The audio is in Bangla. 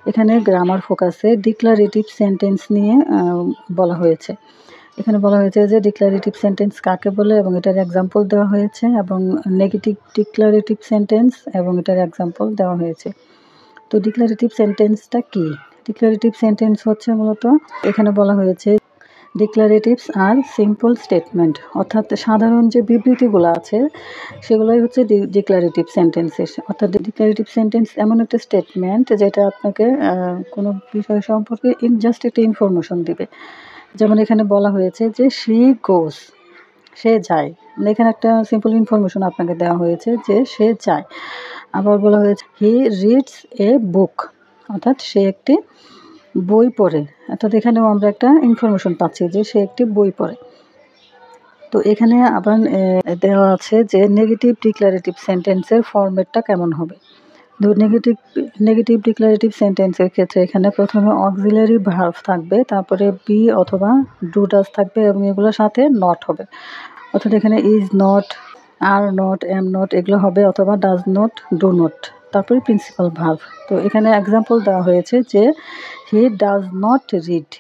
এখানে গ্রামার ফোকাসে ডিক্লারেটিভ সেন্টেন্স নিয়ে বলা হয়েছে। এখানে বলা হয়েছে যে ডিক্লারেটিভ সেন্টেন্স কাকে বলে এবং এটার এক্সাম্পল দেওয়া হয়েছে, এবং নেগেটিভ ডিক্লারেটিভ সেন্টেন্স এবং এটার এক্সাম্পল দেওয়া হয়েছে। তো ডিক্লারেটিভ সেন্টেন্সটা কি? ডিক্লারেটিভ সেন্টেন্স হচ্ছে মূলত, এখানে বলা হয়েছে ডিক্লারেটিভস আর সিম্পল স্টেটমেন্ট, অর্থাৎ সাধারণ যে বিবৃতিগুলো আছে সেগুলোই হচ্ছে ডিক্লারেটিভ সেন্টেন্সেস। অর্থাৎ ডিক্লারেটিভ সেন্টেন্স এমন একটা স্টেটমেন্ট যেটা আপনাকে কোনো বিষয় সম্পর্কে জাস্ট একটা ইনফরমেশন দিবে। যেমন এখানে বলা হয়েছে যে শি গোস, সে যায়, এখানে একটা সিম্পল ইনফরমেশন আপনাকে দেওয়া হয়েছে যে সে যায়। আবার বলা হয়েছে হি রিডস এ বুক, অর্থাৎ সে একটি বই পড়ে, অর্থাৎ এখানেও আমরা একটা ইনফরমেশন পাচ্ছি যে সে একটি বই পড়ে। তো এখানে আবার দেওয়া আছে যে নেগেটিভ ডিক্লারেটিভ সেন্টেন্সের ফরম্যাটটা কেমন হবে। নেগেটিভ ডিক্লারেটিভ সেন্টেন্সের ক্ষেত্রে এখানে প্রথমে অক্সিলারি ভার্ব থাকবে, তারপরে বি অথবা ডু ডাজ থাকবে এবং এগুলোর সাথে নট হবে। অর্থাৎ এখানে is not, are not, am not এগুলো হবে, অথবা ডাজ নট, ডু নট, তারপরে প্রিন্সিপাল ভার্ব। তো এখানে এক্সাম্পল দেওয়া হয়েছে যে হি ডাজ নট রিড,